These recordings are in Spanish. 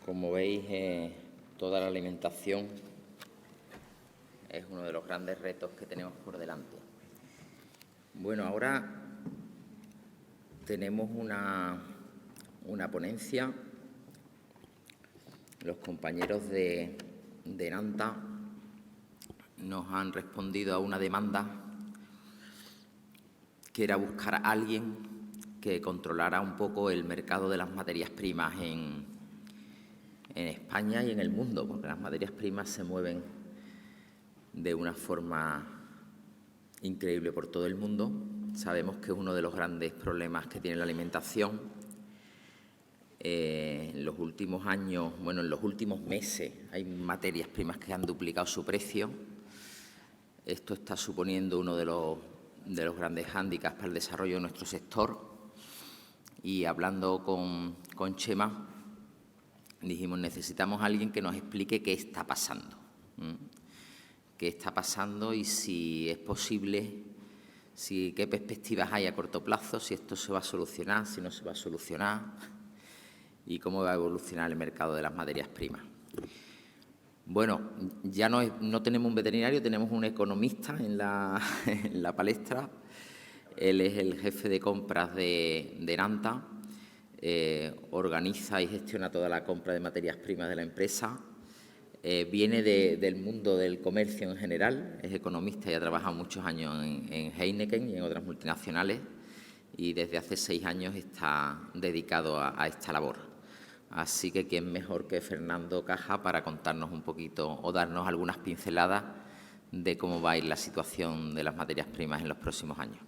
Como veis, toda la alimentación es uno de los grandes retos que tenemos por delante. Bueno, ahora tenemos una ponencia. Los compañeros de Enanta nos han respondido a una demanda que era buscar a alguien que controlara un poco el mercado de las materias primas en España y en el mundo, porque las materias primas se mueven de una forma increíble por todo el mundo. Sabemos que es uno de los grandes problemas que tiene la alimentación. En los últimos años, bueno, en los últimos meses, hay materias primas que han duplicado su precio. Esto está suponiendo uno de los grandes hándicaps para el desarrollo de nuestro sector. Y hablando con Chema, dijimos, necesitamos a alguien que nos explique qué está pasando. Qué está pasando y si es posible, qué perspectivas hay a corto plazo, si esto se va a solucionar, si no se va a solucionar y cómo va a evolucionar el mercado de las materias primas. Bueno, ya no tenemos un veterinario, tenemos un economista en la palestra. Él es el jefe de compras de Enanta. Organiza y gestiona toda la compra de materias primas de la empresa. Viene del mundo del comercio en general, es economista y ha trabajado muchos años en Heineken y en otras multinacionales y desde hace 6 años está dedicado a esta labor. Así que quién mejor que Fernando Caja para contarnos un poquito o darnos algunas pinceladas de cómo va a ir la situación de las materias primas en los próximos años.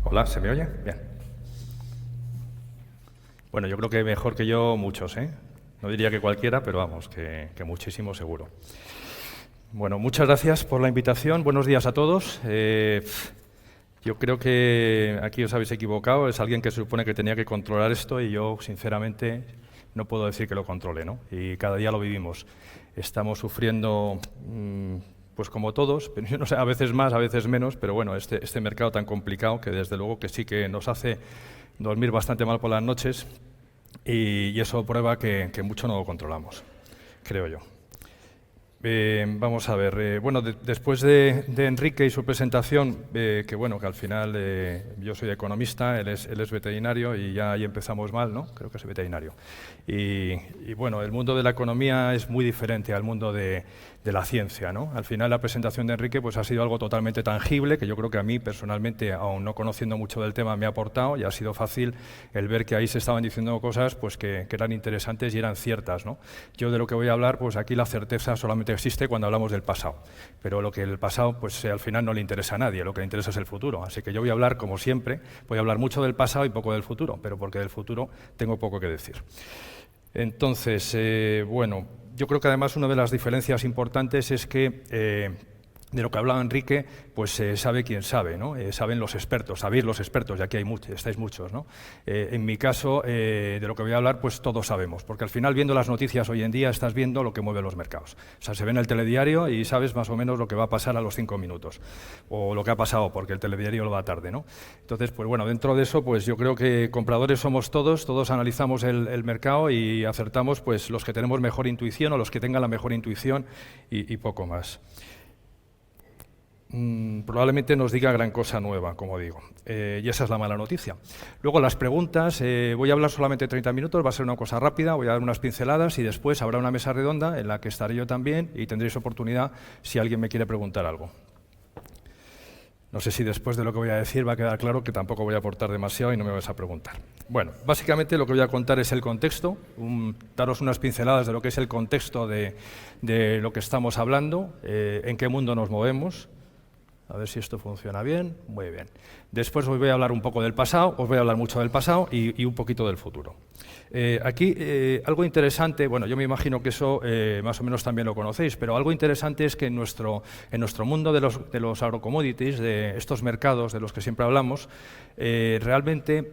Hola, ¿se me oye? Bien. Bueno, yo creo que mejor que yo muchos, ¿eh? No diría que cualquiera, pero vamos, que muchísimo seguro. Bueno, muchas gracias por la invitación. Buenos días a todos. Yo creo que aquí os habéis equivocado. Es alguien que se supone que tenía que controlar esto y yo, sinceramente, no puedo decir que lo controle, ¿no? Y cada día lo vivimos. Estamos sufriendo pues como todos, pero yo no sé, a veces más, a veces menos, pero bueno, este mercado tan complicado que desde luego que sí que nos hace dormir bastante mal por las noches y eso prueba que mucho no lo controlamos, creo yo. Vamos a ver, bueno, después de Enrique y su presentación, que bueno, que al final yo soy economista, él es veterinario y ya ahí empezamos mal, ¿no? Creo que es veterinario. Y bueno, el mundo de la economía es muy diferente al mundo de la ciencia, ¿no? Al final la presentación de Enrique pues ha sido algo totalmente tangible, que yo creo que a mí personalmente, aún no conociendo mucho del tema, me ha aportado y ha sido fácil el ver que ahí se estaban diciendo cosas pues que eran interesantes y eran ciertas, ¿no? Yo de lo que voy a hablar, pues aquí la certeza solamente existe cuando hablamos del pasado, pero lo que el pasado pues al final no le interesa a nadie, lo que le interesa es el futuro, así que yo voy a hablar, como siempre, voy a hablar mucho del pasado y poco del futuro, pero porque del futuro tengo poco que decir. Entonces, bueno, yo creo que además una de las diferencias importantes es que de lo que hablaba Enrique, pues sabe quien sabe, ¿no? Saben los expertos, sabéis los expertos, y aquí hay estáis muchos, ¿no? En mi caso, de lo que voy a hablar, pues todos sabemos, porque al final viendo las noticias hoy en día estás viendo lo que mueve los mercados. O sea, se ve en el telediario y sabes más o menos lo que va a pasar a los 5 minutos, o lo que ha pasado, porque el telediario lo va tarde, ¿no? Entonces, pues bueno, dentro de eso, pues yo creo que compradores somos todos analizamos el mercado y acertamos pues los que tenemos mejor intuición o los que tengan la mejor intuición y poco más. Probablemente nos diga gran cosa nueva, como digo, y esa es la mala noticia. Luego las preguntas, voy a hablar solamente 30 minutos, va a ser una cosa rápida, voy a dar unas pinceladas y después habrá una mesa redonda en la que estaré yo también y tendréis oportunidad si alguien me quiere preguntar algo. No sé si después de lo que voy a decir va a quedar claro que tampoco voy a aportar demasiado y no me vais a preguntar. Bueno, básicamente lo que voy a contar es el contexto, daros unas pinceladas de lo que es el contexto de lo que estamos hablando, en qué mundo nos movemos. A ver si esto funciona bien. Muy bien. Después os voy a hablar un poco del pasado, os voy a hablar mucho del pasado y un poquito del futuro. Aquí algo interesante, bueno, yo me imagino que eso más o menos también lo conocéis, pero algo interesante es que en nuestro mundo de los agrocommodities, de estos mercados de los que siempre hablamos, realmente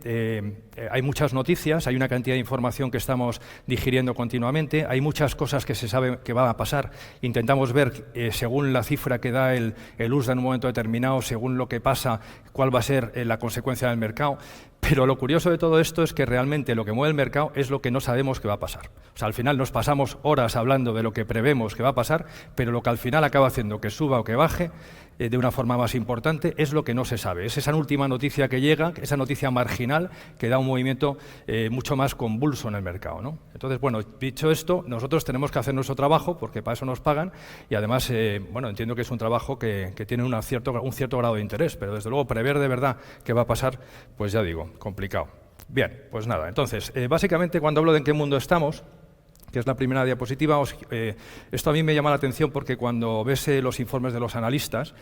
hay muchas noticias, hay una cantidad de información que estamos digiriendo continuamente, hay muchas cosas que se sabe que va a pasar, intentamos ver según la cifra que da el USDA en un momento determinado, según lo que pasa, cuál va a ser la consecuencia del mercado, Pero lo curioso de todo esto es que realmente lo que mueve el mercado es lo que no sabemos que va a pasar. O sea, al final nos pasamos horas hablando de lo que prevemos que va a pasar, pero lo que al final acaba haciendo que suba o que baje de una forma más importante es lo que no se sabe. Es esa última noticia que llega, esa noticia marginal que da un movimiento mucho más convulso en el mercado, ¿no? Entonces, bueno, dicho esto, nosotros tenemos que hacer nuestro trabajo porque para eso nos pagan y además, bueno, entiendo que es un trabajo que tiene un cierto grado de interés, pero desde luego prever de verdad qué va a pasar, pues ya digo, complicado. Bien, pues nada, entonces, básicamente cuando hablo de en qué mundo estamos, que es la primera diapositiva, esto a mí me llama la atención porque cuando ves los informes de los analistas,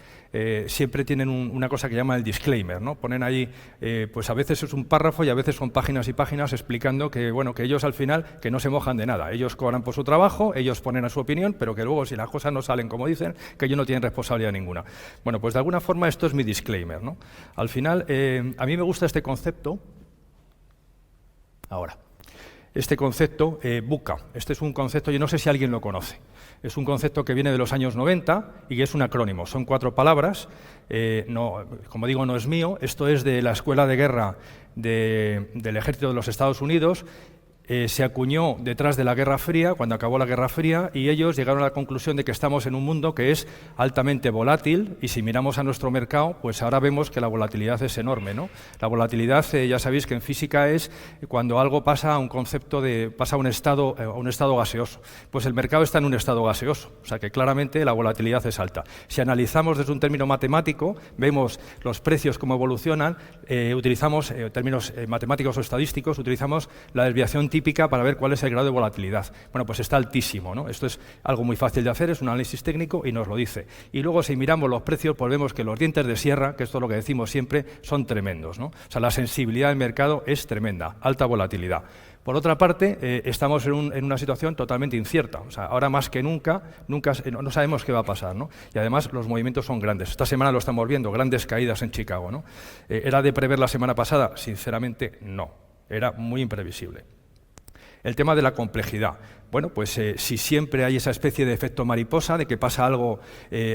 siempre tienen una cosa que llaman el disclaimer, ¿no? Ponen ahí, pues a veces es un párrafo y a veces son páginas y páginas explicando que, bueno, que ellos al final que no se mojan de nada. Ellos cobran por su trabajo, ellos ponen a su opinión, pero que luego si las cosas no salen como dicen, que ellos no tienen responsabilidad ninguna. Bueno, pues de alguna forma esto es mi disclaimer, ¿no? Al final, a mí me gusta este concepto. Ahora. Este concepto, VUCA. Este es un concepto, yo no sé si alguien lo conoce. Es un concepto que viene de los años 90 y que es un acrónimo. Son 4 palabras. Como digo, no es mío. Esto es de la Escuela de Guerra del Ejército de los Estados Unidos. Se acuñó detrás de la Guerra Fría, cuando acabó la Guerra Fría, y ellos llegaron a la conclusión de que estamos en un mundo que es altamente volátil, y si miramos a nuestro mercado, pues ahora vemos que la volatilidad es enorme, ¿no? La volatilidad, ya sabéis que en física es cuando algo pasa a un concepto pasa a un estado gaseoso. Pues el mercado está en un estado gaseoso, o sea que claramente la volatilidad es alta. Si analizamos desde un término matemático, vemos los precios cómo evolucionan, utilizamos términos matemáticos o estadísticos, utilizamos la desviación típica para ver cuál es el grado de volatilidad. Bueno, pues está altísimo, ¿no? Esto es algo muy fácil de hacer, es un análisis técnico y nos lo dice. Y luego si miramos los precios, pues vemos que los dientes de sierra, que esto es lo que decimos siempre, son tremendos, ¿no? O sea, la sensibilidad del mercado es tremenda, alta volatilidad. Por otra parte, estamos en una situación totalmente incierta. O sea, ahora más que nunca no sabemos qué va a pasar, ¿no? Y además los movimientos son grandes. Esta semana lo estamos viendo, grandes caídas en Chicago, ¿no? ¿Era de prever la semana pasada? Sinceramente, no. Era muy imprevisible. El tema de la complejidad. Bueno, pues si siempre hay esa especie de efecto mariposa, de que pasa algo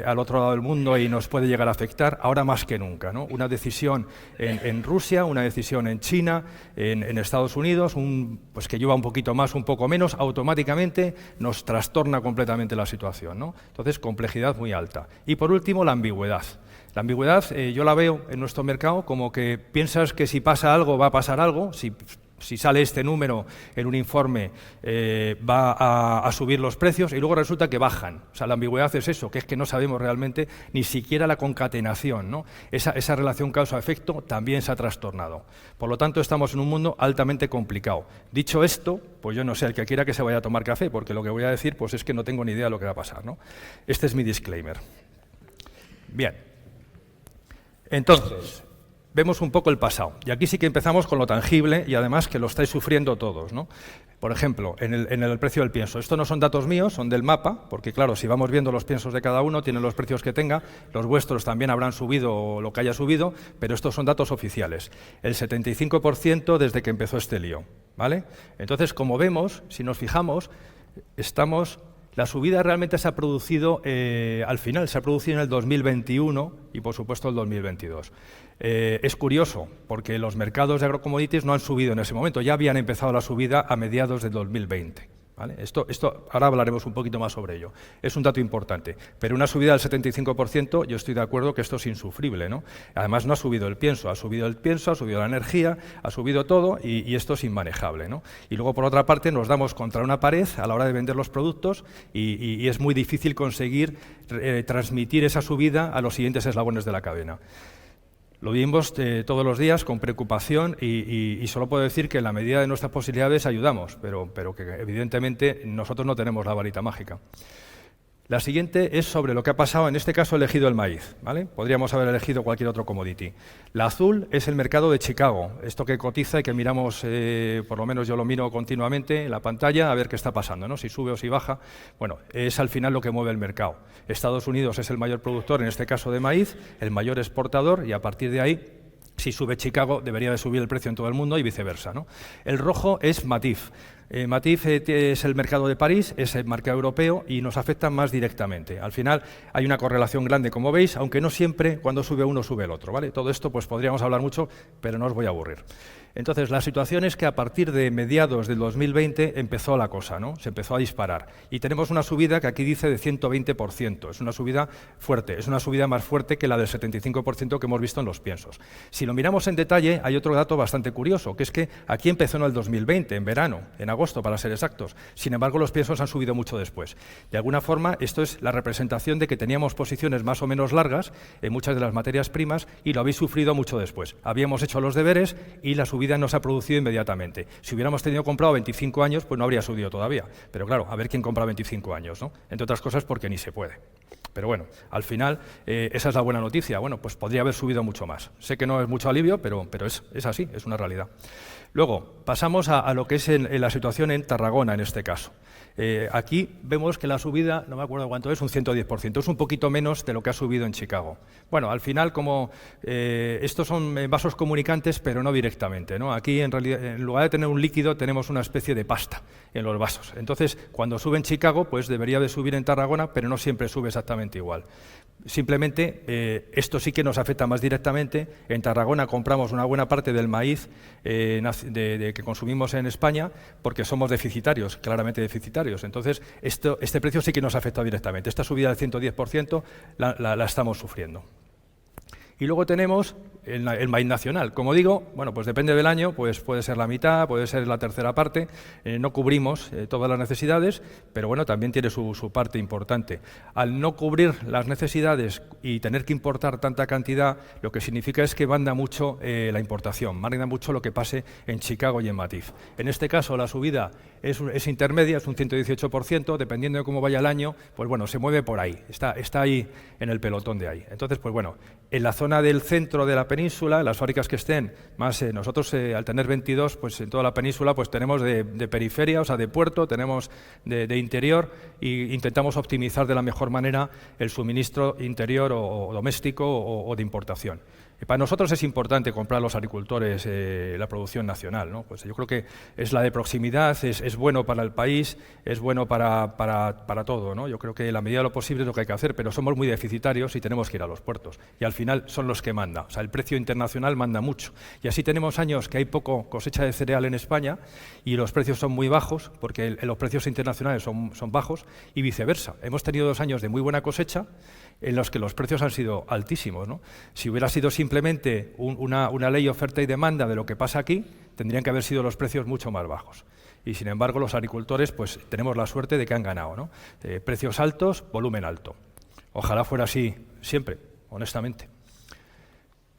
al otro lado del mundo y nos puede llegar a afectar, ahora más que nunca, ¿no? Una decisión en Rusia, una decisión en China, en Estados Unidos, pues que lleva un poquito más, un poco menos, automáticamente nos trastorna completamente la situación, ¿no? Entonces, complejidad muy alta. Y por último, la ambigüedad. La ambigüedad yo la veo en nuestro mercado como que piensas que si pasa algo va a pasar algo, si sale este número en un informe va a subir los precios y luego resulta que bajan. O sea, la ambigüedad es eso, que es que no sabemos realmente ni siquiera la concatenación, ¿no? Esa relación causa-efecto también se ha trastornado. Por lo tanto, estamos en un mundo altamente complicado. Dicho esto, pues yo no sé, el que quiera que se vaya a tomar café, porque lo que voy a decir pues es que no tengo ni idea de lo que va a pasar, ¿no? Este es mi disclaimer. Bien. Entonces, vemos un poco el pasado. Y aquí sí que empezamos con lo tangible y además que lo estáis sufriendo todos, ¿no? Por ejemplo, en el precio del pienso. Estos no son datos míos, son del mapa, porque claro, si vamos viendo los piensos de cada uno, tienen los precios que tenga, los vuestros también habrán subido lo que haya subido, pero estos son datos oficiales. El 75% desde que empezó este lío, ¿vale? Entonces, como vemos, si nos fijamos, la subida realmente se ha producido al final, se ha producido en el 2021 y, por supuesto, el 2022. Es curioso, porque los mercados de agrocommodities no han subido en ese momento, ya habían empezado la subida a mediados del 2020. ¿Vale? Esto ahora hablaremos un poquito más sobre ello. Es un dato importante, pero una subida del 75%, yo estoy de acuerdo que esto es insufrible, ¿no? Además, no ha subido el pienso, ha subido la energía, ha subido todo y esto es inmanejable, ¿no? Y luego, por otra parte, nos damos contra una pared a la hora de vender los productos y es muy difícil conseguir transmitir esa subida a los siguientes eslabones de la cadena. Lo vimos todos los días con preocupación y solo puedo decir que en la medida de nuestras posibilidades ayudamos, pero que evidentemente nosotros no tenemos la varita mágica. La siguiente es sobre lo que ha pasado, en este caso he elegido el maíz, ¿vale? Podríamos haber elegido cualquier otro commodity. La azul es el mercado de Chicago, esto que cotiza y que miramos, por lo menos yo lo miro continuamente en la pantalla a ver qué está pasando, ¿no? Si sube o si baja. Bueno, es al final lo que mueve el mercado. Estados Unidos es el mayor productor, en este caso de maíz, el mayor exportador y a partir de ahí, si sube Chicago, debería de subir el precio en todo el mundo y viceversa, ¿no? El rojo es Matif. Matif es el mercado de París, es el mercado europeo y nos afecta más directamente. Al final hay una correlación grande, como veis, aunque no siempre cuando sube uno sube el otro, ¿vale? Todo esto pues podríamos hablar mucho, pero no os voy a aburrir. Entonces, la situación es que a partir de mediados del 2020 empezó la cosa, ¿no? Se empezó a disparar. Y tenemos una subida que aquí dice de 120%. Es una subida fuerte, es una subida más fuerte que la del 75% que hemos visto en los piensos. Si lo miramos en detalle, hay otro dato bastante curioso, que es que aquí empezó en el 2020, en verano, en agosto para ser exactos. Sin embargo, los piensos han subido mucho después. De alguna forma, esto es la representación de que teníamos posiciones más o menos largas en muchas de las materias primas y lo habéis sufrido mucho después. Habíamos hecho los deberes y la subida no se ha producido inmediatamente. Si hubiéramos tenido comprado 25 años, pues no habría subido todavía. Pero claro, a ver quién compra 25 años, ¿no? Entre otras cosas porque ni se puede. Pero bueno, al final, esa es la buena noticia. Bueno, pues podría haber subido mucho más. Sé que no es mucho alivio, pero es así, es una realidad. Luego, pasamos a lo que es la situación en Tarragona, en este caso. Aquí vemos que la subida, no me acuerdo cuánto es, un 110%. Es un poquito menos de lo que ha subido en Chicago. Bueno, al final, como estos son vasos comunicantes, pero no directamente, ¿no? Aquí, en realidad, en lugar de tener un líquido, tenemos una especie de pasta en los vasos. Entonces, cuando sube en Chicago, pues debería de subir en Tarragona, pero no siempre sube exactamente igual. Simplemente, esto sí que nos afecta más directamente. En Tarragona compramos una buena parte del maíz que consumimos en España porque somos deficitarios, claramente deficitarios. Entonces, este precio sí que nos afecta directamente. Esta subida del 110% la estamos sufriendo. Y luego tenemos el maíz nacional. Como digo, bueno, pues depende del año, pues puede ser la mitad, puede ser la tercera parte. No cubrimos todas las necesidades, pero bueno, también tiene su parte importante. Al no cubrir las necesidades y tener que importar tanta cantidad, lo que significa es que manda mucho la importación, manda mucho lo que pase en Chicago y en Matif. En este caso, la subida es intermedia, es un 118%, dependiendo de cómo vaya el año, pues bueno, se mueve por ahí, está ahí en el pelotón de ahí. Entonces, pues bueno, en la zona del centro de la península, en las fábricas que estén, más nosotros al tener 22, pues en toda la península pues tenemos de periferia, o sea, de puerto, tenemos de interior e intentamos optimizar de la mejor manera el suministro interior o doméstico o de importación. Para nosotros es importante comprar a los agricultores la producción nacional, ¿no? Pues yo creo que es la de proximidad, es bueno para el país, es bueno para todo, ¿no? Yo creo que la medida de lo posible es lo que hay que hacer, pero somos muy deficitarios y tenemos que ir a los puertos. Y al final son los que mandan. O sea, el precio internacional manda mucho. Y así tenemos años que hay poco cosecha de cereal en España y los precios son muy bajos, porque los precios internacionales son bajos, y viceversa. Hemos tenido 2 años de muy buena cosecha en los que los precios han sido altísimos, ¿no? Si hubiera sido simplemente una ley oferta y demanda de lo que pasa aquí, tendrían que haber sido los precios mucho más bajos. Y sin embargo, los agricultores pues tenemos la suerte de que han ganado, ¿no? Precios altos, volumen alto. Ojalá fuera así siempre, honestamente.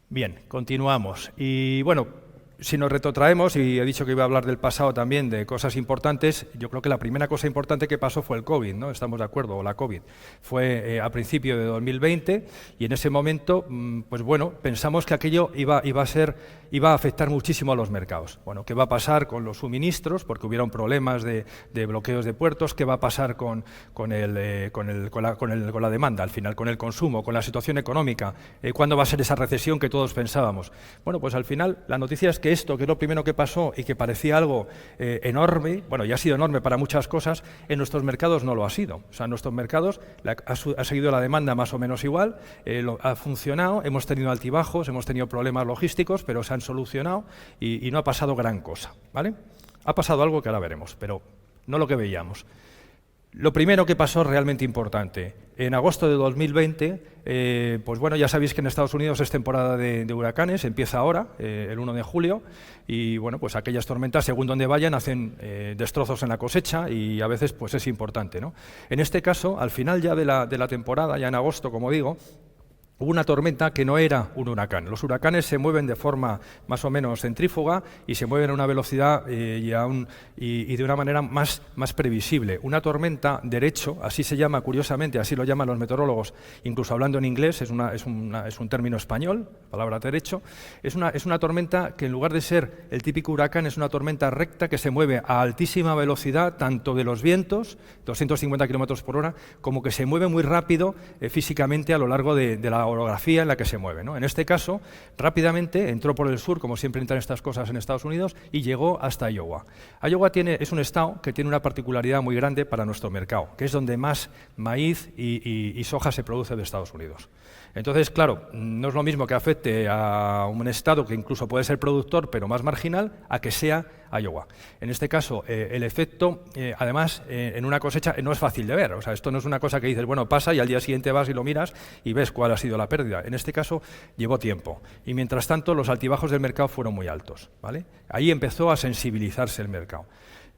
Bien, continuamos. Y bueno, si nos retrotraemos, y he dicho que iba a hablar del pasado también, de cosas importantes, yo creo que la primera cosa importante que pasó fue el COVID, ¿no? Estamos de acuerdo, o la COVID. Fue a principio de 2020 y en ese momento, pues bueno, pensamos que aquello iba a afectar muchísimo a los mercados. Bueno, ¿qué va a pasar con los suministros? Porque hubieron problemas de bloqueos de puertos. ¿Qué va a pasar con la demanda, al final, con el consumo, con la situación económica? ¿Cuándo va a ser esa recesión que todos pensábamos? Bueno, pues al final la noticia es que esto, que es lo primero que pasó y que parecía algo enorme, bueno, ya ha sido enorme para muchas cosas, en nuestros mercados no lo ha sido. O sea, en nuestros mercados ha seguido la demanda más o menos igual, ha funcionado, hemos tenido altibajos, hemos tenido problemas logísticos, pero se han solucionado y no ha pasado gran cosa, ¿vale? Ha pasado algo que ahora veremos, pero no lo que veíamos. Lo primero que pasó realmente importante, en agosto de 2020, pues bueno, ya sabéis que en Estados Unidos es temporada de huracanes, empieza ahora, el 1 de julio, y bueno, pues aquellas tormentas, según donde vayan, hacen destrozos en la cosecha y a veces pues es importante, ¿no? En este caso, al final ya de la temporada, ya en agosto, como digo, hubo una tormenta que no era un huracán. Los huracanes se mueven de forma más o menos centrífuga y se mueven a una velocidad y de una manera más previsible. Una tormenta derecho, así se llama curiosamente, así lo llaman los meteorólogos, incluso hablando en inglés, es un término español, palabra derecho. Es una tormenta que en lugar de ser el típico huracán es una tormenta recta que se mueve a altísima velocidad, tanto de los vientos, 250 km/h, como que se mueve muy rápido físicamente a lo largo de la orografía en la que se mueve, ¿no? En este caso, rápidamente entró por el sur, como siempre entran estas cosas en Estados Unidos, y llegó hasta Iowa. Iowa es un estado que tiene una particularidad muy grande para nuestro mercado, que es donde más maíz y soja se produce de Estados Unidos. Entonces, claro, no es lo mismo que afecte a un estado que incluso puede ser productor, pero más marginal, a que sea Iowa. En este caso, el efecto, además, en una cosecha no es fácil de ver. O sea, esto no es una cosa que dices, bueno, pasa y al día siguiente vas y lo miras y ves cuál ha sido la pérdida. En este caso, llevó tiempo. Y mientras tanto, los altibajos del mercado fueron muy altos, ¿vale? Ahí empezó a sensibilizarse el mercado.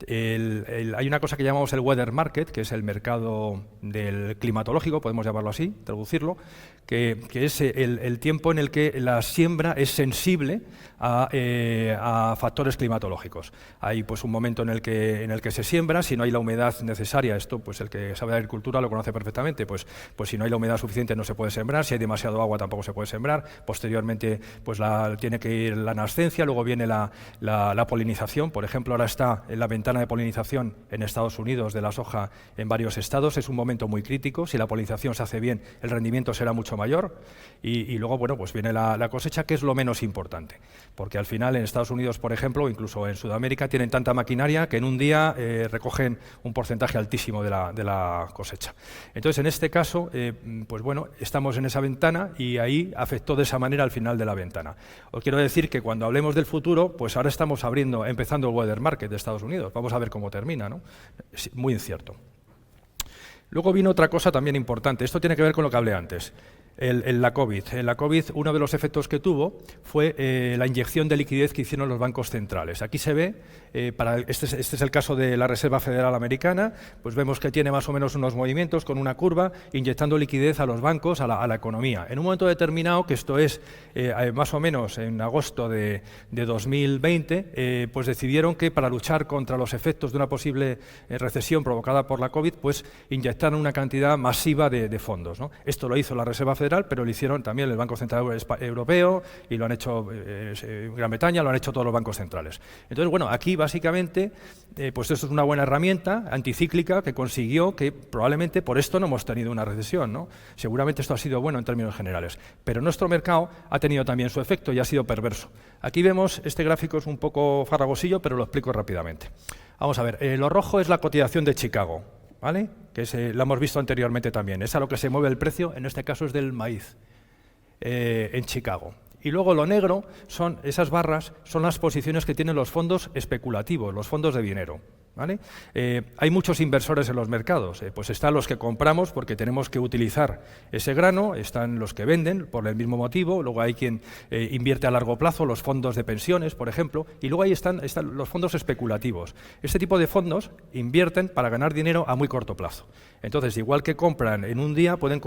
Hay una cosa que llamamos el weather market, que es el mercado del climatológico, podemos llamarlo así, traducirlo, que es el tiempo en el que la siembra es sensible a factores climatológicos. Hay pues un momento en el que se siembra, si no hay la humedad necesaria, esto pues el que sabe de agricultura lo conoce perfectamente, pues si no hay la humedad suficiente no se puede sembrar, si hay demasiado agua tampoco se puede sembrar, posteriormente pues tiene que ir la nascencia, luego viene la polinización. Por ejemplo, ahora está en la ventana de polinización en Estados Unidos de la soja en varios estados, es un momento muy crítico, si la polinización se hace bien el rendimiento será mucho mayor y luego bueno, pues viene la cosecha, que es lo menos importante, porque al final en Estados Unidos, por ejemplo, o incluso en Sudamérica, tienen tanta maquinaria que en un día recogen un porcentaje altísimo de la cosecha. Entonces, en este caso, pues bueno, estamos en esa ventana y ahí afectó de esa manera al final de la ventana. Os quiero decir que cuando hablemos del futuro, pues ahora estamos empezando el weather market de Estados Unidos. Vamos a ver cómo termina, ¿no? Es muy incierto. Luego vino otra cosa también importante. Esto tiene que ver con lo que hablé antes. La COVID. En la COVID, uno de los efectos que tuvo fue la inyección de liquidez que hicieron los bancos centrales. Aquí se ve, este es el caso de la Reserva Federal Americana, pues vemos que tiene más o menos unos movimientos con una curva inyectando liquidez a los bancos, a la economía. En un momento determinado, que esto es más o menos en agosto de 2020, pues decidieron que para luchar contra los efectos de una posible recesión provocada por la COVID, pues inyectaron una cantidad masiva de fondos, ¿no? Esto lo hizo la Reserva Federal, pero lo hicieron también el Banco Central Europeo y lo han hecho Gran Bretaña, lo han hecho todos los bancos centrales. Entonces, bueno, aquí básicamente, pues esto es una buena herramienta anticíclica que consiguió que probablemente por esto no hemos tenido una recesión, ¿no? Seguramente esto ha sido bueno en términos generales, pero nuestro mercado ha tenido también su efecto y ha sido perverso. Aquí vemos, este gráfico es un poco farragosillo, pero lo explico rápidamente. Vamos a ver, lo rojo es la cotización de Chicago, ¿vale? Que lo hemos visto anteriormente también. Es a lo que se mueve el precio, en este caso es del maíz, en Chicago. Y luego lo negro, esas barras, son las posiciones que tienen los fondos especulativos, los fondos de dinero, ¿vale? Hay muchos inversores en los mercados, pues están los que compramos porque tenemos que utilizar ese grano, están los que venden por el mismo motivo, luego hay quien invierte a largo plazo, los fondos de pensiones, por ejemplo, y luego ahí están los fondos especulativos. Este tipo de fondos invierten para ganar dinero a muy corto plazo. Entonces, igual que compran en un día, pueden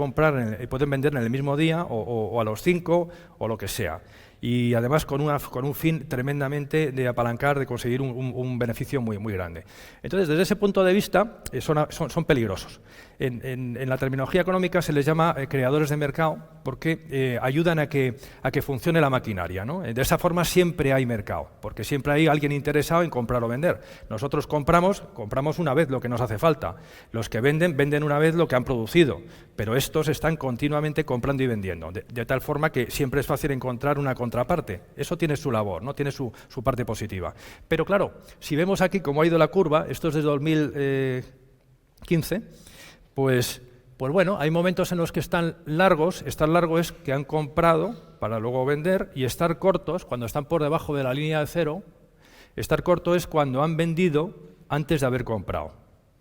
vender en el mismo día o a los 5 o lo que sea. Y además con un fin tremendamente de apalancar, de conseguir un beneficio muy, muy grande. Entonces, desde ese punto de vista, son peligrosos. En la terminología económica se les llama creadores de mercado porque ayudan a que funcione la maquinaria, ¿no? De esa forma siempre hay mercado, porque siempre hay alguien interesado en comprar o vender. Nosotros compramos una vez lo que nos hace falta. Los que venden una vez lo que han producido, pero estos están continuamente comprando y vendiendo, de tal forma que siempre es fácil encontrar una contraparte. Eso tiene su labor, ¿no? Tiene su parte positiva. Pero claro, si vemos aquí cómo ha ido la curva, esto es de 2015, pues bueno, hay momentos en los que están largos. Estar largo es que han comprado para luego vender, y estar cortos, cuando están por debajo de la línea de cero, estar corto es cuando han vendido antes de haber comprado,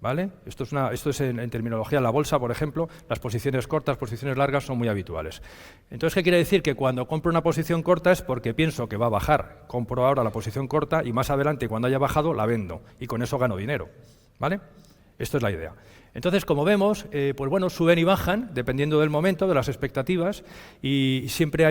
¿vale? Esto es en terminología en la bolsa, por ejemplo, las posiciones cortas, posiciones largas son muy habituales. Entonces, ¿qué quiere decir? Que cuando compro una posición corta es porque pienso que va a bajar. Compro ahora la posición corta y más adelante, cuando haya bajado, la vendo y con eso gano dinero, ¿vale? Esto es la idea. Entonces, como vemos, pues bueno, suben y bajan dependiendo del momento, de las expectativas, y siempre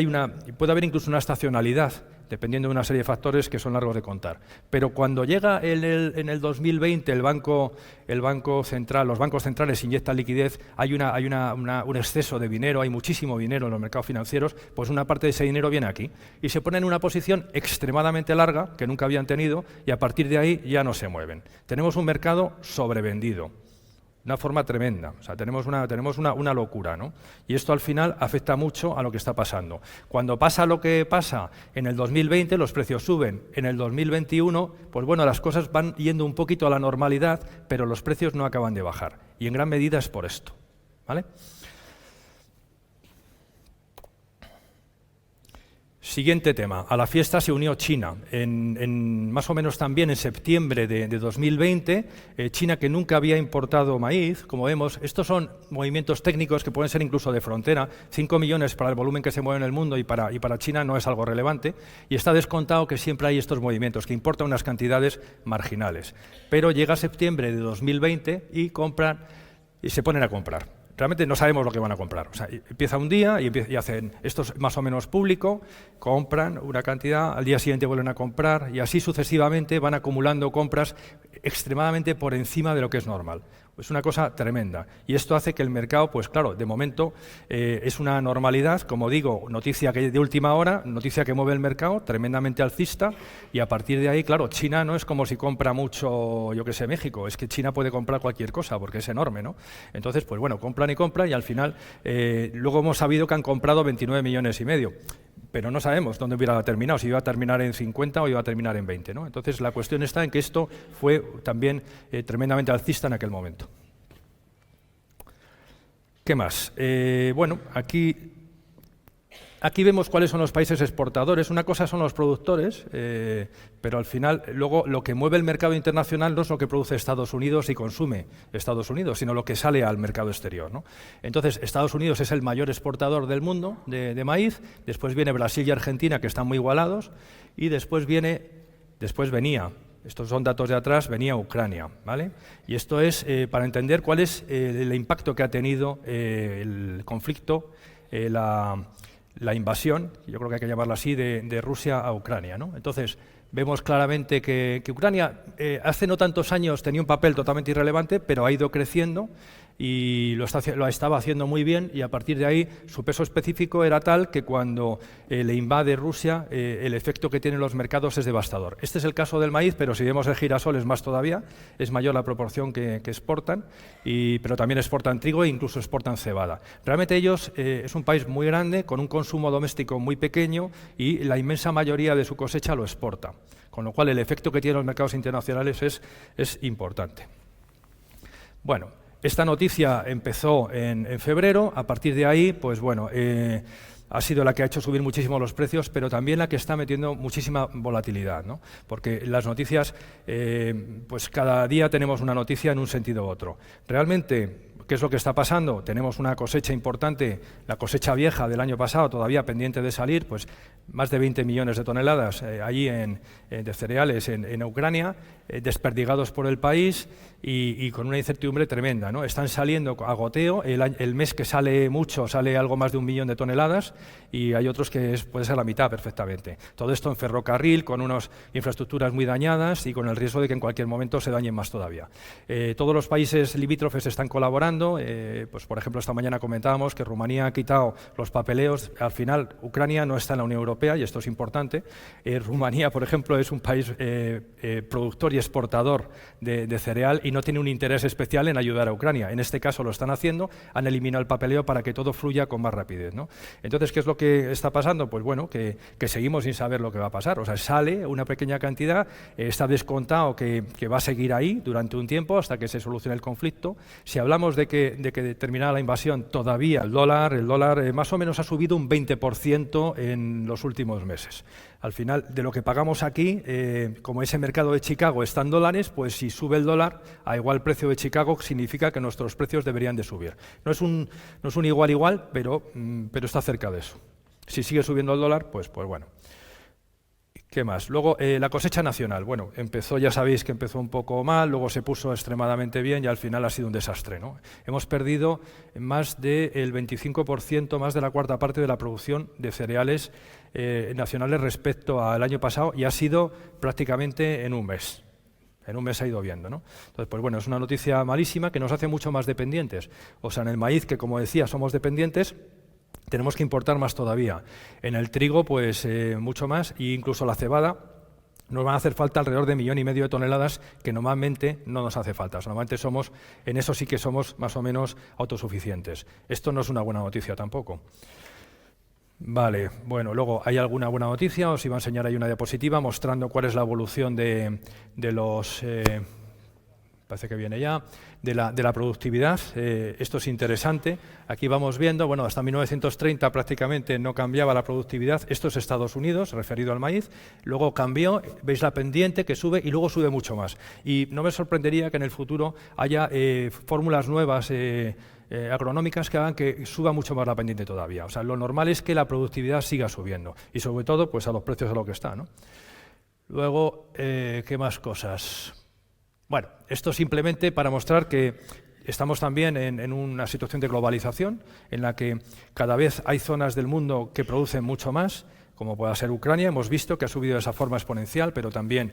puede haber incluso una estacionalidad dependiendo de una serie de factores que son largos de contar. Pero cuando llega en el 2020 los bancos centrales inyectan liquidez, hay un exceso de dinero, hay muchísimo dinero en los mercados financieros, pues una parte de ese dinero viene aquí y se pone en una posición extremadamente larga que nunca habían tenido, y a partir de ahí ya no se mueven. Tenemos un mercado sobrevendido. una forma tremenda. O sea, tenemos una locura, ¿no? Y esto al final afecta mucho a lo que está pasando. Cuando pasa lo que pasa en el 2020, los precios suben. En el 2021, pues bueno, las cosas van yendo un poquito a la normalidad, pero los precios no acaban de bajar. Y en gran medida es por esto, ¿vale? Siguiente tema. A la fiesta se unió China. Más o menos también en septiembre de 2020, China, que nunca había importado maíz, como vemos, estos son movimientos técnicos que pueden ser incluso de frontera. 5 millones para el volumen que se mueve en el mundo y para China no es algo relevante. Y está descontado que siempre hay estos movimientos, que importan unas cantidades marginales. Pero llega septiembre de 2020 y compran y se ponen a comprar. Realmente no sabemos lo que van a comprar. O sea, empieza un día y hacen esto es más o menos público, compran una cantidad, al día siguiente vuelven a comprar y así sucesivamente van acumulando compras extremadamente por encima de lo que es normal. Es una cosa tremenda. Y esto hace que el mercado, pues claro, de momento es una normalidad, como digo, noticia de última hora, noticia que mueve el mercado, tremendamente alcista, y a partir de ahí, claro, China no es como si compra mucho, yo qué sé, México, es que China puede comprar cualquier cosa porque es enorme, ¿no? Entonces, pues bueno, compran y al final, luego hemos sabido que han comprado 29,5 millones, pero no sabemos dónde hubiera terminado, si iba a terminar en 50 o iba a terminar en 20, ¿no? Entonces, la cuestión está en que esto fue también tremendamente alcista en aquel momento. ¿Qué más? Bueno, aquí vemos cuáles son los países exportadores. Una cosa son los productores, pero al final luego lo que mueve el mercado internacional no es lo que produce Estados Unidos y consume Estados Unidos, sino lo que sale al mercado exterior, ¿no? Entonces, Estados Unidos es el mayor exportador del mundo de maíz, después viene Brasil y Argentina, que están muy igualados, y después venía, estos son datos de atrás, venía Ucrania, ¿vale? Y esto es para entender cuál es el impacto que ha tenido el conflicto, la invasión, yo creo que hay que llamarla así, de Rusia a Ucrania, ¿no? Entonces, vemos claramente que Ucrania hace no tantos años tenía un papel totalmente irrelevante, pero ha ido creciendo y lo estaba haciendo muy bien, y a partir de ahí su peso específico era tal que cuando le invade Rusia, el efecto que tienen los mercados es devastador. Este es el caso del maíz, pero si vemos el girasol es más todavía, es mayor la proporción que exportan, pero también exportan trigo e incluso exportan cebada. Realmente ellos es un país muy grande, con un consumo doméstico muy pequeño, y la inmensa mayoría de su cosecha lo exporta, con lo cual el efecto que tienen los mercados internacionales es importante. Bueno, esta noticia empezó en febrero. A partir de ahí, pues bueno, ha sido la que ha hecho subir muchísimo los precios, pero también la que está metiendo muchísima volatilidad, ¿no? Porque las noticias, pues cada día tenemos una noticia en un sentido u otro. Realmente, ¿qué es lo que está pasando? Tenemos una cosecha importante, la cosecha vieja del año pasado, todavía pendiente de salir, pues más de 20 millones de toneladas allí de cereales en Ucrania, desperdigados por el país y con una incertidumbre tremenda, ¿no? Están saliendo a goteo, el mes que sale mucho, sale algo más de 1 millón de toneladas, y hay otros que puede ser la mitad perfectamente. Todo esto en ferrocarril, con unas infraestructuras muy dañadas y con el riesgo de que en cualquier momento se dañen más todavía. Todos los países limítrofes están colaborando. Pues por ejemplo, esta mañana comentábamos que Rumanía ha quitado los papeleos. Al final, Ucrania no está en la Unión Europea, y esto es importante. Rumanía, por ejemplo, es un país productor y exportador de cereal y no tiene un interés especial en ayudar a Ucrania. En este caso lo están haciendo, han eliminado el papeleo para que todo fluya con más rapidez, ¿no? Entonces, ¿qué es lo que está pasando? Pues bueno, que seguimos sin saber lo que va a pasar. O sea, sale una pequeña cantidad, está descontado que va a seguir ahí durante un tiempo hasta que se solucione el conflicto. Si hablamos de que terminara la invasión, todavía el dólar más o menos ha subido un 20% en los últimos meses. Al final, de lo que pagamos aquí, como ese mercado de Chicago está en dólares, pues si sube el dólar a igual precio de Chicago, significa que nuestros precios deberían de subir. No es un igual, pero está cerca de eso. Si sigue subiendo el dólar, pues bueno. ¿Qué más? Luego, la cosecha nacional. Bueno, ya sabéis que empezó un poco mal, luego se puso extremadamente bien y al final ha sido un desastre, ¿no? Hemos perdido más del 25%, más de la cuarta parte de la producción de cereales nacionales respecto al año pasado, y ha sido prácticamente en un mes. En un mes ha ido viendo, ¿no? Entonces, pues bueno, es una noticia malísima que nos hace mucho más dependientes. O sea, en el maíz, que como decía, somos dependientes, tenemos que importar más todavía. En el trigo, pues mucho más, e incluso la cebada, nos van a hacer falta alrededor de 1,5 millones de toneladas, que normalmente no nos hace falta. O sea, normalmente en eso sí que somos más o menos autosuficientes. Esto no es una buena noticia tampoco. Vale, bueno, luego hay alguna buena noticia. Os iba a enseñar ahí una diapositiva mostrando cuál es la evolución de los... parece que viene ya, de la productividad. Esto es interesante. Aquí vamos viendo, bueno, hasta 1930 prácticamente no cambiaba la productividad. Esto es Estados Unidos, referido al maíz. Luego cambió, veis la pendiente que sube y luego sube mucho más. Y no me sorprendería que en el futuro haya fórmulas nuevas agronómicas que hagan que suba mucho más la pendiente todavía. O sea, lo normal es que la productividad siga subiendo y sobre todo pues a los precios a lo que está, ¿no? Luego, ¿qué más cosas? Bueno, esto simplemente para mostrar que estamos también en una situación de globalización en la que cada vez hay zonas del mundo que producen mucho más, como pueda ser Ucrania. Hemos visto que ha subido de esa forma exponencial, pero también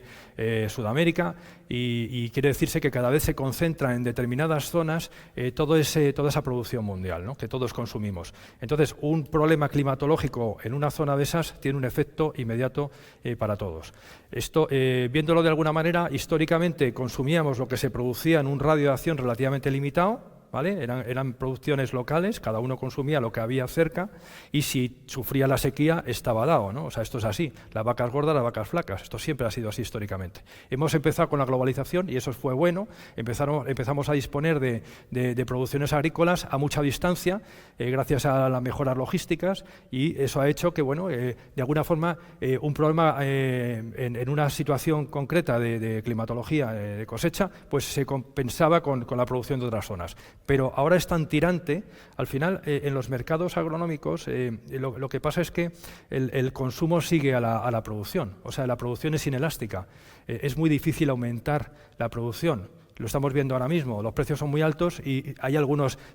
Sudamérica, y quiere decirse que cada vez se concentra en determinadas zonas toda esa producción mundial, ¿no?, que todos consumimos. Entonces, un problema climatológico en una zona de esas tiene un efecto inmediato para todos. Esto, viéndolo de alguna manera, históricamente consumíamos lo que se producía en un radio de acción relativamente limitado, ¿vale? Eran producciones locales, cada uno consumía lo que había cerca y si sufría la sequía estaba dado, ¿no? O sea, esto es así, las vacas gordas, las vacas flacas, esto siempre ha sido así históricamente. Hemos empezado con la globalización y eso fue bueno, empezamos a disponer de producciones agrícolas a mucha distancia gracias a las mejoras logísticas y eso ha hecho que, bueno, de alguna forma un problema en una situación concreta de climatología, de cosecha, pues se compensaba con la producción de otras zonas. Pero ahora es tan tirante, al final en los mercados agronómicos lo que pasa es que el consumo sigue a la producción, o sea, la producción es inelástica, es muy difícil aumentar la producción. Lo estamos viendo ahora mismo, los precios son muy altos y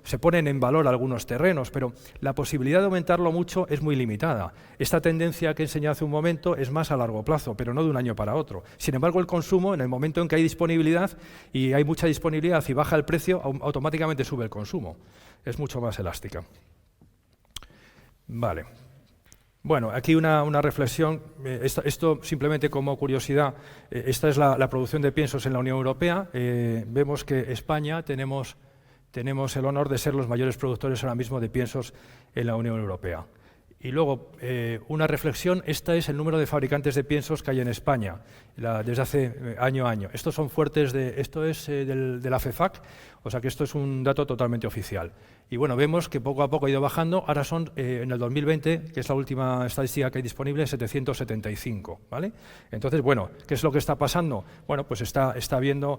se ponen en valor algunos terrenos, pero la posibilidad de aumentarlo mucho es muy limitada. Esta tendencia que enseñé hace un momento es más a largo plazo, pero no de un año para otro. Sin embargo, el consumo, en el momento en que hay disponibilidad y hay mucha disponibilidad y baja el precio, automáticamente sube el consumo. Es mucho más elástica. Vale. Bueno, aquí una reflexión, esto simplemente como curiosidad, esta es la producción de piensos en la Unión Europea. Vemos que España tenemos el honor de ser los mayores productores ahora mismo de piensos en la Unión Europea. Y luego, una reflexión, este es el número de fabricantes de piensos que hay en España desde hace año a año. Estos son fuertes, esto es de la FEFAC, o sea que esto es un dato totalmente oficial. Y bueno, vemos que poco a poco ha ido bajando, ahora son en el 2020, que es la última estadística que hay disponible, 775, ¿vale? Entonces, bueno, ¿qué es lo que está pasando? Bueno, pues está habiendo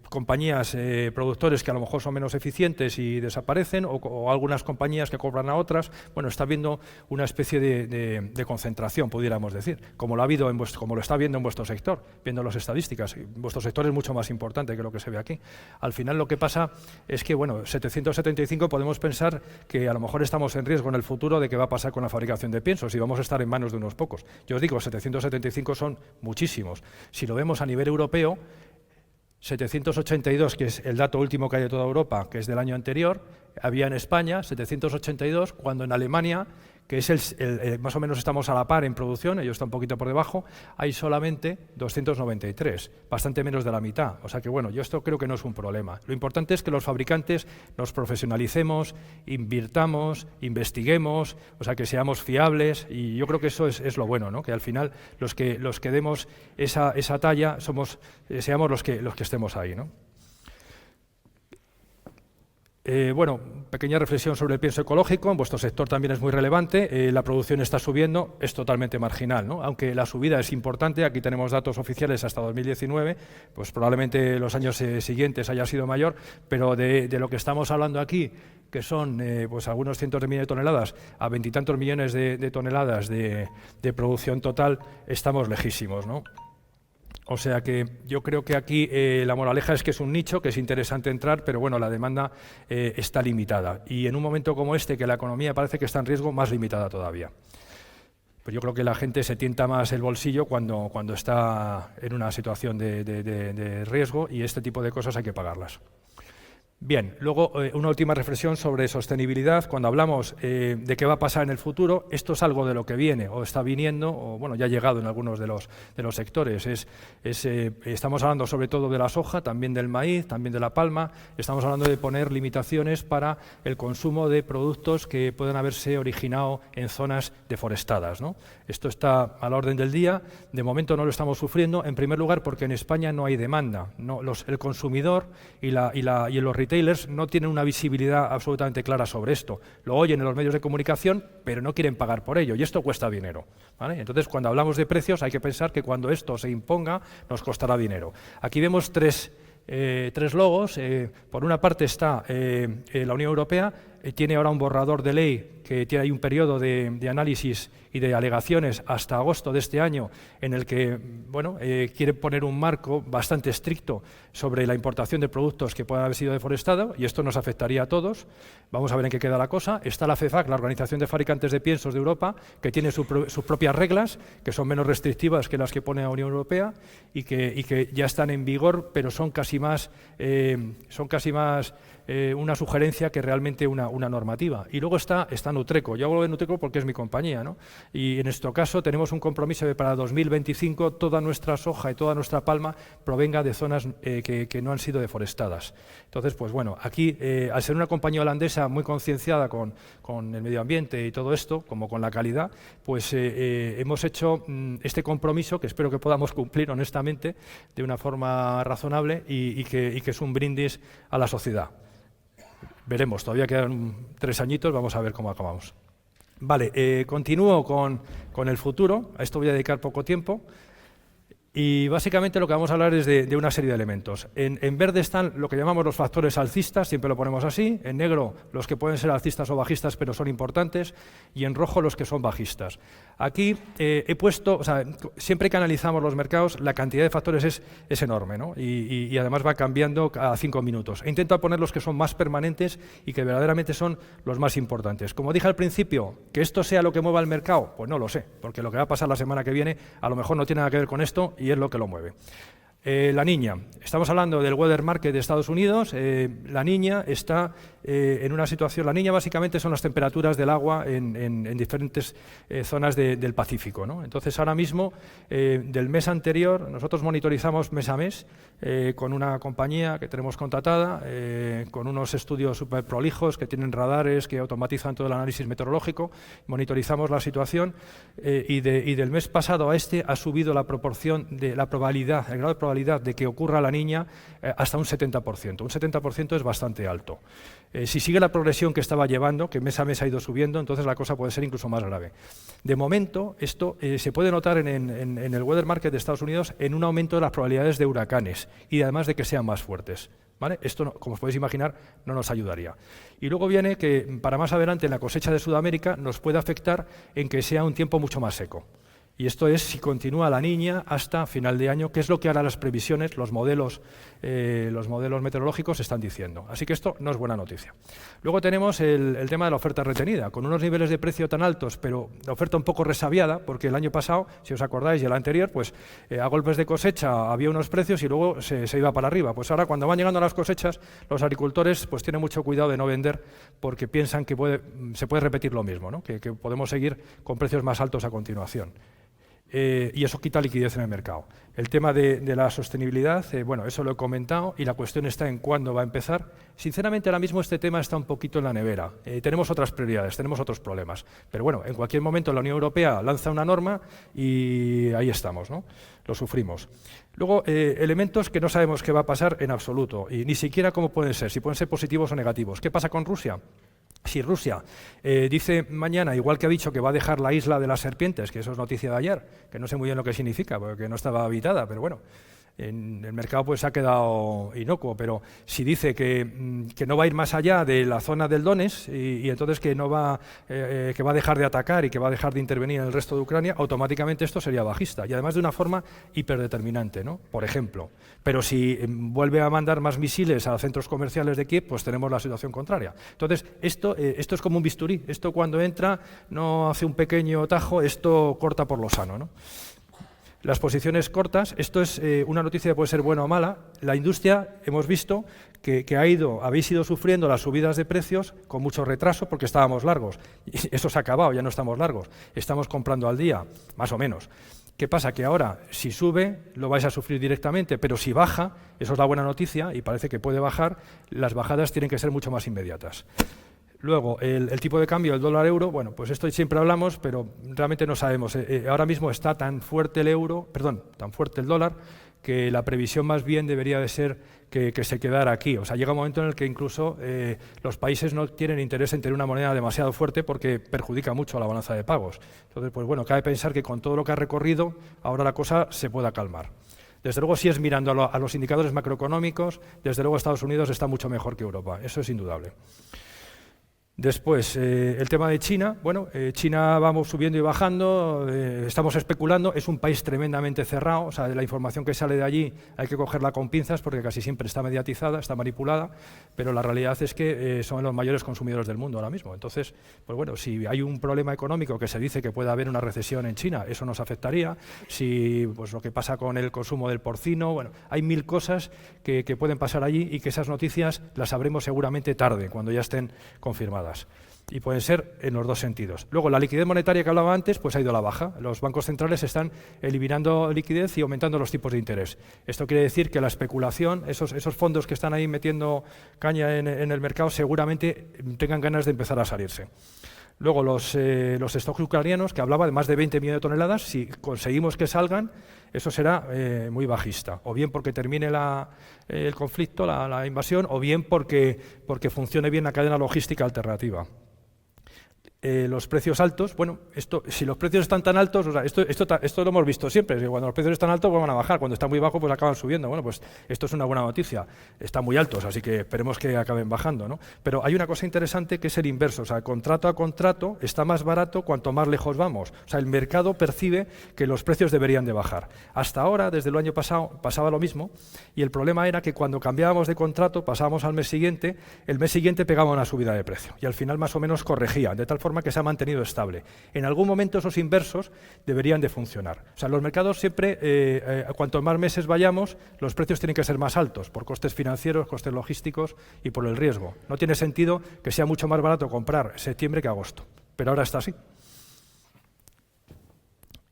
compañías, productores que a lo mejor son menos eficientes y desaparecen, o algunas compañías que compran a otras. Bueno, está habiendo una especie de concentración, pudiéramos decir, como lo está habiendo en vuestro sector, viendo las estadísticas. Vuestro sector es mucho más importante que lo que se ve aquí. Al final lo que pasa es que, bueno, 775 podemos pensar que a lo mejor estamos en riesgo en el futuro de qué va a pasar con la fabricación de piensos y vamos a estar en manos de unos pocos. Yo os digo, 775 son muchísimos. Si lo vemos a nivel europeo, 782, que es el dato último que hay de toda Europa, que es del año anterior, había en España 782, cuando en Alemania, que es más o menos estamos a la par en producción, ellos están un poquito por debajo, hay solamente 293, bastante menos de la mitad. O sea que, bueno, yo esto creo que no es un problema. Lo importante es que los fabricantes nos profesionalicemos, invirtamos, investiguemos, o sea que seamos fiables, y yo creo que eso es lo bueno, ¿no? Que al final los que demos esa talla seamos los que estemos ahí, ¿no? Bueno, pequeña reflexión sobre el pienso ecológico. En vuestro sector también es muy relevante. La producción está subiendo, es totalmente marginal, ¿no? Aunque la subida es importante, aquí tenemos datos oficiales hasta 2019, pues probablemente los años siguientes haya sido mayor, pero de lo que estamos hablando aquí, que son pues algunos cientos de millones de toneladas a 20 y tantos millones de toneladas de producción total, estamos lejísimos, ¿no? O sea que yo creo que aquí la moraleja es que es un nicho, que es interesante entrar, pero bueno, la demanda está limitada. Y en un momento como este, que la economía parece que está en riesgo, más limitada todavía. Pues yo creo que la gente se tienta más el bolsillo cuando está en una situación de riesgo y este tipo de cosas hay que pagarlas. Bien, luego una última reflexión sobre sostenibilidad. Cuando hablamos de qué va a pasar en el futuro, esto es algo de lo que viene o está viniendo, o bueno, ya ha llegado en algunos de los sectores. Estamos hablando sobre todo de la soja, también del maíz, también de la palma. Estamos hablando de poner limitaciones para el consumo de productos que puedan haberse originado en zonas deforestadas, ¿no? Esto está a la orden del día. De momento no lo estamos sufriendo, en primer lugar porque en España no hay demanda. El consumidor y los retailers no tienen una visibilidad absolutamente clara sobre esto. Lo oyen en los medios de comunicación, pero no quieren pagar por ello, y esto cuesta dinero, ¿vale? Entonces, cuando hablamos de precios, hay que pensar que cuando esto se imponga, nos costará dinero. Aquí vemos tres logos. Por una parte está la Unión Europea, tiene ahora un borrador de ley que tiene ahí un periodo de análisis y de alegaciones hasta agosto de este año, en el que quiere poner un marco bastante estricto sobre la importación de productos que puedan haber sido deforestados, y esto nos afectaría a todos. Vamos a ver en qué queda la cosa. Está la FEFAC, la Organización de Fabricantes de Piensos de Europa, que tiene sus propias reglas, que son menos restrictivas que las que pone la Unión Europea y que ya están en vigor, pero son casi más una sugerencia que realmente una normativa. Y luego está Nutreco. Yo hablo de Nutreco porque es mi compañía, ¿no? Y en nuestro caso tenemos un compromiso de para 2025 toda nuestra soja y toda nuestra palma provenga de zonas que no han sido deforestadas. Entonces, pues bueno, aquí, al ser una compañía holandesa muy concienciada con el medio ambiente y todo esto, como con la calidad, pues hemos hecho este compromiso, que espero que podamos cumplir honestamente, de una forma razonable y que es un brindis a la sociedad. Veremos, todavía quedan 3 añitos, vamos a ver cómo acabamos. Vale, continúo con el futuro. A esto voy a dedicar poco tiempo. Y básicamente lo que vamos a hablar es de una serie de elementos. En verde están lo que llamamos los factores alcistas, siempre lo ponemos así. En negro los que pueden ser alcistas o bajistas, pero son importantes. Y en rojo los que son bajistas. Aquí he puesto, siempre que analizamos los mercados, la cantidad de factores es enorme, ¿no? Y además va cambiando cada 5 minutos. He intentado poner los que son más permanentes y que verdaderamente son los más importantes. Como dije al principio, que esto sea lo que mueva el mercado, pues no lo sé, porque lo que va a pasar la semana que viene a lo mejor no tiene nada que ver con esto y es lo que lo mueve. La Niña. Estamos hablando del weather market de Estados Unidos. La Niña está en una situación... La Niña básicamente son las temperaturas del agua en diferentes zonas del Pacífico, ¿no? Entonces, ahora mismo, del mes anterior, nosotros monitorizamos mes a mes con una compañía que tenemos contratada, con unos estudios súper prolijos que tienen radares que automatizan todo el análisis meteorológico. Monitorizamos la situación y del mes pasado a este ha subido la proporción de la probabilidad, el grado de probabilidad de que ocurra a la niña hasta un 70%. Un 70% es bastante alto. Si sigue la progresión que estaba llevando, que mes a mes ha ido subiendo, entonces la cosa puede ser incluso más grave. De momento, esto se puede notar en el weather market de Estados Unidos en un aumento de las probabilidades de huracanes y además de que sean más fuertes, ¿vale? Esto, como os podéis imaginar, no nos ayudaría. Y luego viene que para más adelante en la cosecha de Sudamérica nos puede afectar en que sea un tiempo mucho más seco. Y esto es si continúa la Niña hasta final de año, que es lo que ahora las previsiones, los modelos meteorológicos están diciendo. Así que esto no es buena noticia. Luego tenemos el tema de la oferta retenida, con unos niveles de precio tan altos, pero la oferta un poco resabiada, porque el año pasado, si os acordáis, y el anterior, pues a golpes de cosecha había unos precios y luego se iba para arriba. Pues ahora, cuando van llegando a las cosechas, los agricultores pues tienen mucho cuidado de no vender, porque piensan que se puede repetir lo mismo, ¿no? Que podemos seguir con precios más altos a continuación. Y eso quita liquidez en el mercado. El tema de la sostenibilidad, bueno, eso lo he comentado y la cuestión está en cuándo va a empezar. Sinceramente, ahora mismo este tema está un poquito en la nevera. Tenemos otras prioridades, tenemos otros problemas. Pero bueno, en cualquier momento la Unión Europea lanza una norma y ahí estamos, ¿no? Lo sufrimos. Luego, elementos que no sabemos qué va a pasar en absoluto y ni siquiera cómo pueden ser, si pueden ser positivos o negativos. ¿Qué pasa con Rusia? Si Rusia dice mañana, igual que ha dicho que va a dejar la isla de las serpientes, que eso es noticia de ayer, que no sé muy bien lo que significa, porque no estaba habitada, pero bueno, en el mercado pues ha quedado inocuo, pero si dice que no va a ir más allá de la zona del Donetsk y entonces que va a dejar de atacar y que va a dejar de intervenir en el resto de Ucrania, automáticamente esto sería bajista y además de una forma hiperdeterminante, ¿no? Por ejemplo. Pero si vuelve a mandar más misiles a centros comerciales de Kiev, pues tenemos la situación contraria. Entonces, esto es como un bisturí. Esto cuando entra no hace un pequeño tajo, esto corta por lo sano, ¿no? las posiciones cortas, esto es una noticia que puede ser buena o mala. La industria, hemos visto que habéis ido sufriendo las subidas de precios con mucho retraso porque estábamos largos. Y eso se ha acabado, ya no estamos largos. Estamos comprando al día, más o menos. ¿Qué pasa? Que ahora, si sube, lo vais a sufrir directamente, pero si baja, eso es la buena noticia, y parece que puede bajar, las bajadas tienen que ser mucho más inmediatas. Luego, el tipo de cambio, el dólar-euro, bueno, pues esto siempre hablamos, pero realmente no sabemos. Ahora mismo está tan fuerte tan fuerte el dólar, que la previsión más bien debería de ser que se quedara aquí. O sea, llega un momento en el que incluso los países no tienen interés en tener una moneda demasiado fuerte porque perjudica mucho a la balanza de pagos. Entonces, pues bueno, cabe pensar que con todo lo que ha recorrido, ahora la cosa se pueda calmar. Desde luego, si es mirando a los indicadores macroeconómicos, desde luego Estados Unidos está mucho mejor que Europa, eso es indudable. Después, el tema de China. Bueno, China vamos subiendo y bajando, estamos especulando, es un país tremendamente cerrado, o sea, de la información que sale de allí hay que cogerla con pinzas porque casi siempre está mediatizada, está manipulada, pero la realidad es que son los mayores consumidores del mundo ahora mismo. Entonces, pues bueno, si hay un problema económico que se dice que puede haber una recesión en China, eso nos afectaría. Si pues lo que pasa con el consumo del porcino, bueno, hay mil cosas que pueden pasar allí y que esas noticias las sabremos seguramente tarde, cuando ya estén confirmadas. Y pueden ser en los dos sentidos. Luego, la liquidez monetaria que hablaba antes, pues ha ido a la baja. Los bancos centrales están eliminando liquidez y aumentando los tipos de interés. Esto quiere decir que la especulación, esos fondos que están ahí metiendo caña en el mercado, seguramente tengan ganas de empezar a salirse. Luego, los stocks ucranianos, que hablaba de más de 20 millones de toneladas, si conseguimos que salgan, eso será muy bajista. O bien porque termine el conflicto, la invasión, o bien porque funcione bien la cadena logística alternativa. Los precios altos, bueno, si los precios están tan altos, o sea, esto lo hemos visto siempre, que cuando los precios están altos pues van a bajar, cuando están muy bajos pues acaban subiendo. Bueno, pues esto es una buena noticia, están muy altos, así que esperemos que acaben bajando, ¿no? Pero hay una cosa interesante que es el inverso, o sea, contrato a contrato está más barato cuanto más lejos vamos, o sea, el mercado percibe que los precios deberían de bajar. Hasta ahora, desde el año pasado, pasaba lo mismo, y el problema era que cuando cambiábamos de contrato, pasábamos al mes siguiente, el mes siguiente pegaba una subida de precio, y al final más o menos corregía, de tal forma que se ha mantenido estable. En algún momento esos inversos deberían de funcionar. O sea, los mercados siempre, cuanto más meses vayamos, los precios tienen que ser más altos, por costes financieros, costes logísticos y por el riesgo. No tiene sentido que sea mucho más barato comprar septiembre que agosto, pero ahora está así.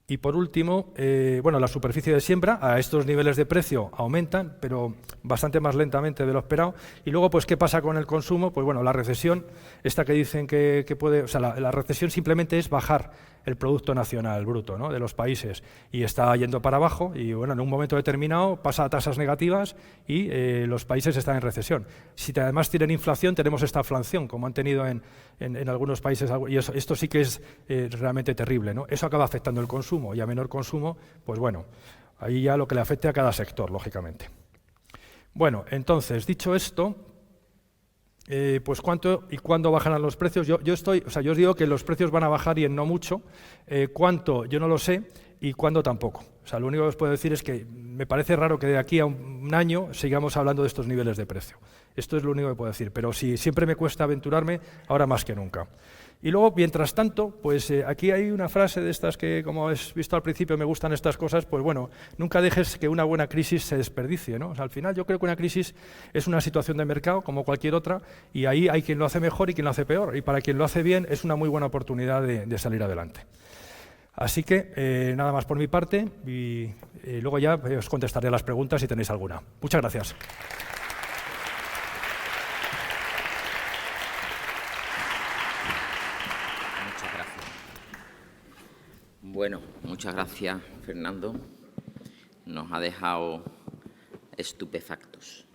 Y por último, bueno, la superficie de siembra a estos niveles de precio aumentan, pero bastante más lentamente de lo esperado. Y luego, pues, ¿qué pasa con el consumo? Pues bueno, la recesión, esta que dicen que puede, o sea, la recesión simplemente es bajar el Producto Nacional Bruto, ¿no?, de los países, y está yendo para abajo, y bueno, en un momento determinado pasa a tasas negativas y los países están en recesión. Si además tienen inflación, tenemos esta inflación, como han tenido en algunos países, y esto sí que es realmente terrible, ¿no? Eso acaba afectando el consumo, y a menor consumo, pues bueno, ahí ya lo que le afecte a cada sector, lógicamente. Bueno, entonces, dicho esto, pues ¿cuánto y cuándo bajarán los precios? Yo os digo que los precios van a bajar y en no mucho. ¿Cuánto? Yo no lo sé, y cuándo tampoco. O sea, lo único que os puedo decir es que me parece raro que de aquí a un año sigamos hablando de estos niveles de precio. Esto es lo único que puedo decir, pero si siempre me cuesta aventurarme, ahora más que nunca. Y luego, mientras tanto, pues aquí hay una frase de estas que, como has visto al principio, me gustan estas cosas, pues bueno, nunca dejes que una buena crisis se desperdicie, ¿no? O sea, al final yo creo que una crisis es una situación de mercado como cualquier otra, y ahí hay quien lo hace mejor y quien lo hace peor, y para quien lo hace bien es una muy buena oportunidad de salir adelante. Así que nada más por mi parte, y luego ya os contestaré a las preguntas si tenéis alguna. Muchas gracias. Bueno, muchas gracias, Fernando. Nos ha dejado estupefactos.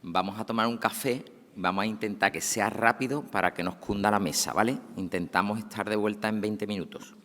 Vamos a tomar un café, vamos a intentar que sea rápido para que nos cunda la mesa, ¿vale? Intentamos estar de vuelta en 20 minutos.